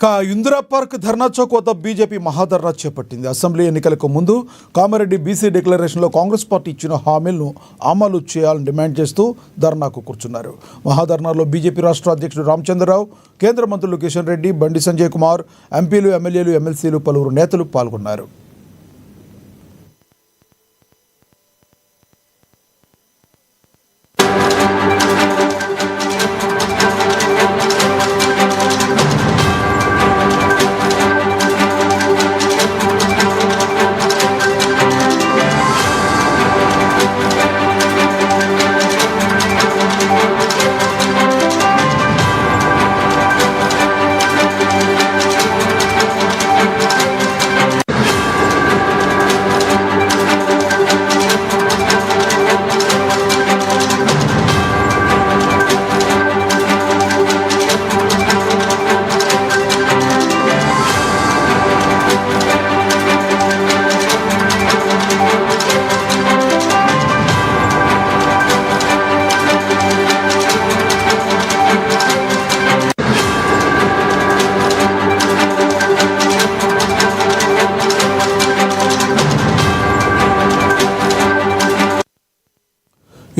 Indira park ధర్నా చౌక్ వద్ద BJP maha dharna చేపట్టింది. Assembly ఎన్నికలకు ముందు కామారెడ్డి బీసీ డిక్లరేషన్లో కాంగ్రెస్ పార్టీ ఇచ్చిన హామీలను అమలు చేయాలని డిమాండ్ చేస్తూ ధర్నాకు కూర్చున్నారు. మహాధర్నాలో బీజేపీ రాష్ట్ర అధ్యక్షుడు రామచంద్రరావు, కేంద్ర మంత్రులు కిషన్ రెడ్డి, బండి సంజయ్ కుమార్, ఎంపీలు, ఎమ్మెల్యేలు, ఎమ్మెల్సీలు, పలువురు నేతలు పాల్గొన్నారు.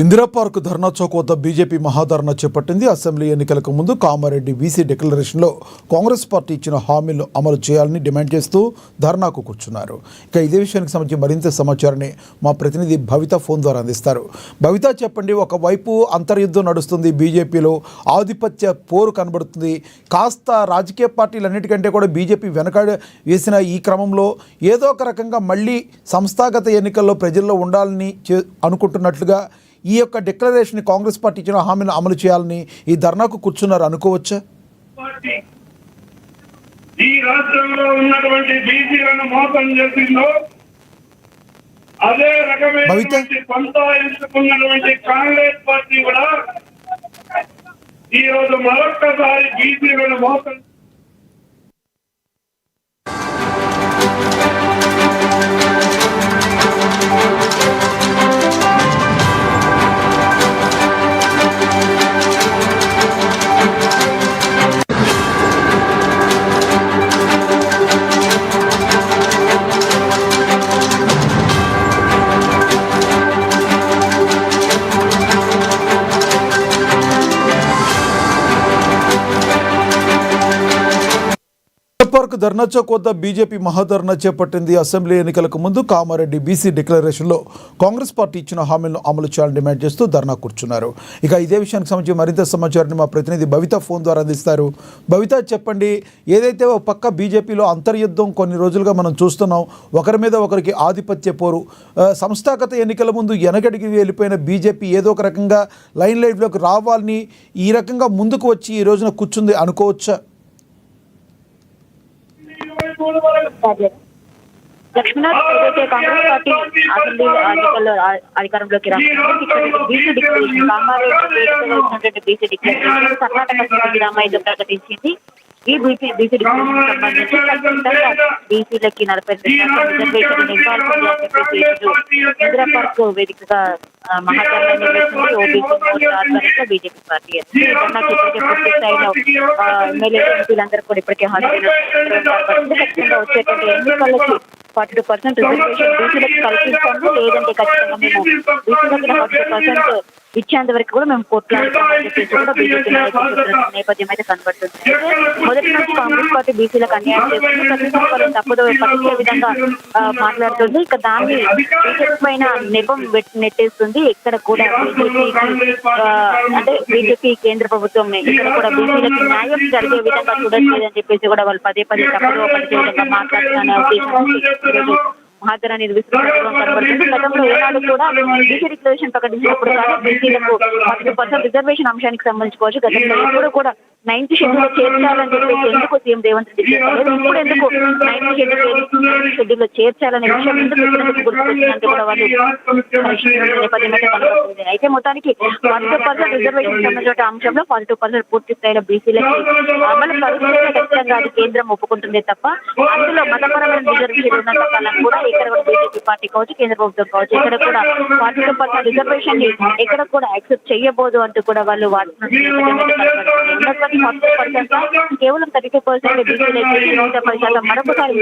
ఇందిరా పార్క్ ధర్నా చౌక్ వద్ద బీజేపీ మహాధర్నా చేపట్టింది. అసెంబ్లీ ఎన్నికలకు ముందు కామారెడ్డి బీసీ డిక్లరేషన్లో కాంగ్రెస్ పార్టీ ఇచ్చిన హామీలు అమలు చేయాలని డిమాండ్ చేస్తూ ధర్నాకు కూర్చున్నారు. ఇక ఇదే విషయానికి సంబంధించి మరింత సమాచారాన్ని మా ప్రతినిధి భవిత ఫోన్ ద్వారా అందిస్తారు. భవిత, చెప్పండి. ఒకవైపు అంతర్యుద్ధం నడుస్తుంది, బీజేపీలో ఆధిపత్య పోరు కనబడుతుంది. కాస్త రాజకీయ పార్టీలన్నిటికంటే కూడా బీజేపీ వెనకాడ వేసిన ఈ క్రమంలో ఏదో ఒక రకంగా మళ్ళీ సంస్థాగత ఎన్నికల్లో ప్రజల్లో ఉండాలని అనుకుంటున్నట్లుగా ఈ యొక్క డిక్లరేషన్ కాంగ్రెస్ పార్టీ ఇచ్చిన హామీని అమలు చేయాలని ఈ ధర్నాకు కూర్చున్నారు అనుకోవచ్చా? ఈ రాష్ట్రంలో ఉన్నటువంటి బీసీలను మోసం చేసిందో అదే రకమైనటువంటి పంతా ఎంచుకున్నటువంటి కాంగ్రెస్ పార్టీ కూడా ఈ రోజు మరొక్కసారి బీసీలను మోసం పార్క్ ధర్నా చౌక్ వద్ద బీజేపీ మహాధర్నా చేపట్టింది. అసెంబ్లీ ఎన్నికలకు ముందు కామారెడ్డి బీసీ డిక్లరేషన్లో కాంగ్రెస్ పార్టీ ఇచ్చిన హామీలను అమలు చేయాలని డిమాండ్ చేస్తూ ధర్నా కూర్చున్నారు. ఇక ఇదే విషయానికి సంబంధించి మరింత సమాచారాన్ని మా ప్రతినిధి భవిత ఫోన్ ద్వారా అందిస్తారు. భవిత, చెప్పండి. ఏదైతే ఒక పక్క బీజేపీలో అంతర్యుద్ధం కొన్ని రోజులుగా మనం చూస్తున్నాం, ఒకరి మీద ఒకరికి ఆధిపత్య పోరు, సంస్థాగత ఎన్నికల ముందు వెనకడికి వెళ్ళిపోయిన బీజేపీ ఏదో ఒక రకంగా లైన్ లైట్లోకి రావాలని ఈ రకంగా ముందుకు వచ్చి ఈ రోజున కూర్చుంది అనుకోవచ్చా? లక్ష్మీనాథ్, ఏదైతే కాంగ్రెస్ పార్టీ అసెంబ్లీ ఎన్నికల్లో అధికారంలోకి BC declaration Kamareddy BC declaration Karnataka రామాయుధం ప్రకటించింది. ఈ బీసీ డిక్లరేషన్ సంబంధించి బీసీలకి 40% రిజర్వేషన్ ఇవ్వాల్సింది అని చెప్పేసి ఇందిరా పార్క్ వేదికగా మహాధర్నా నిర్వహించింది ఓబీసీ మోర్చా ఆధ్వర్యంలో బీజేపీ పార్టీ. ధర్నాకి ఇప్పటికే పూర్తి స్థాయిలో ఎమ్మెల్యే, ఎంపీలందరూ కూడా ఇప్పటికే హాజరైన ఖచ్చితంగా వచ్చేటువంటి ఎన్నికలకి 42% రిజర్వేషన్ బీసీలకు కల్పిస్తాము, లేదంటే ఖచ్చితంగా మేము బీసీలకు 40% ఇచ్చేంత వరకు కూడా మేము కోట్లాడుతామని చెప్పేసి కూడా బీజేపీ నేపథ్యం అయితే కనబడుతుంది. మొదటి నుంచి కాంగ్రెస్ పార్టీ బీసీలకు అన్యాయం చేస్తుంది, ప్రతిపక్షాలు తప్పుదో పట్టించే విధంగా మాట్లాడుతుంది. ఇక దాన్ని బీజేపీ పైన నెపం నెట్టేస్తుంది. ఇక్కడ కూడా బీజేపీ కేంద్ర ప్రభుత్వం ఇక్కడ కూడా బీసీలకి న్యాయం జరిగే విధంగా చూడట్లేదని చెప్పేసి కూడా వాళ్ళు పదే తప్పుదో పట్టించే విధంగా మాట్లాడుతున్న ఉద్దేశం మహాధర్నా నిర్వహిస్తున్నట్టు కనబడుతుంది. గతంలో ఏనాడు కూడా బీసీ డిక్లరేషన్ ప్రకటించినప్పుడు కానీ బీసీలకు 40% రిజర్వేషన్ అంశానికి సంబంధించుకోవచ్చు. గతంలో ఎప్పుడు కూడా 9th షెడ్యూల్ చేర్చాలని చెప్పేసి ఎందుకు సీఎం రేవంత్ రెడ్డి చెప్పలేదు, ఇప్పుడు ఎందుకు 9th షెడ్యూల్లో చేర్చాలనే విషయం ఎందుకు గుర్తుకొచ్చినట్టు కూడా వాళ్ళు నేపథ్యం అయితే కనబడుతుంది. అయితే మొత్తానికి 42% రిజర్వేషన్ సంబంధించిన అంశంలో 42% పూర్తి స్థాయిలో బీసీలకి అమలు పరిస్థితి ఖచ్చితంగా అది కేంద్రం ఒప్పుకుంటుందే తప్ప అందులో మతపరమైన రిజర్వేషన్ ఉన్నంత కాలం కూడా ఇక్కడ కూడా బీజేపీ పార్టీ కావచ్చు, కేంద్ర ప్రభుత్వం కావచ్చు, ఇక్కడ కూడా 42% రిజర్వేషన్ ని ఎక్కడ కూడా యాక్సెప్ట్ చేయబోదు అంటూ కూడా వాళ్ళు వాడుతున్నటువంటి బీసీ 40% కేవలం 32% బీసీలకి 110% మరొకసారి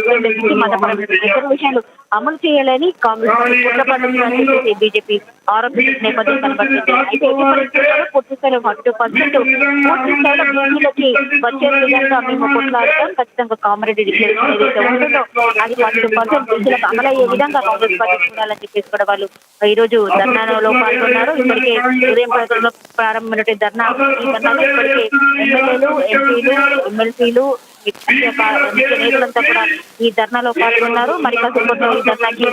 రిజర్వేషన్లు అమలు చేయాలని కాంగ్రెస్ కుట్రపడుతుందని చెప్పేసి బీజేపీ ఆరోపిస్తున్న నేపథ్యం కనబడుతుంది. అయితే ఎట్టి పరిస్థితుల్లో పూర్తి స్థాయిలో 40% పూర్తి స్థాయిలో బీసీలకి వచ్చే విధంగా మేము కొట్లాడతాం. ఖచ్చితంగా కామారెడ్డి డిక్లరేషన్ ఏదైతే ఉంటుందో అది 40% బీసీలకు అమలయ్యే విధంగా కాంగ్రెస్ పార్టీ చూడాలని చెప్పేసి కూడా వాళ్ళు ఈ రోజు ధర్నాలో పాల్గొన్నారు. ఇప్పటికే ఉదయం ప్రజల్లో ప్రారంభమైనటువంటి ధర్నా ఈ ధర్నాలో ఇప్పటికే ఎమ్మెల్యేలు, ఎంపీలు, ఎమ్మెల్సీలు నేతలంతా కూడా ఈ ధర్నాలో పాల్గొన్నారు. మరి కాసేపట్లో ఈ ధర్నాకి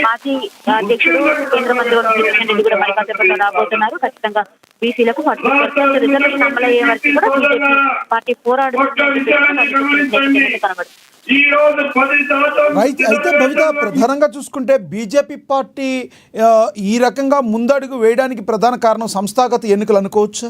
మాజీ అధ్యక్షుడు కేంద్ర మంత్రి కిషన్ రెడ్డి కూడా మరి కాసేపట్లో రాబోతున్నారు. ఖచ్చితంగా బీసీలకు 40% రిజర్వేషన్ అమలయ్యే వరకు కూడా బీజేపీ పార్టీ పోరాడుతుంది కనబడుతుంది. రైట్. అయితే భవిత, ప్రధానంగా చూసుకుంటే బీజేపీ పార్టీ ఈ రకంగా ముందడుగు వేయడానికి ప్రధాన కారణం సంస్థాగత ఎన్నికలు అనుకోవచ్చు.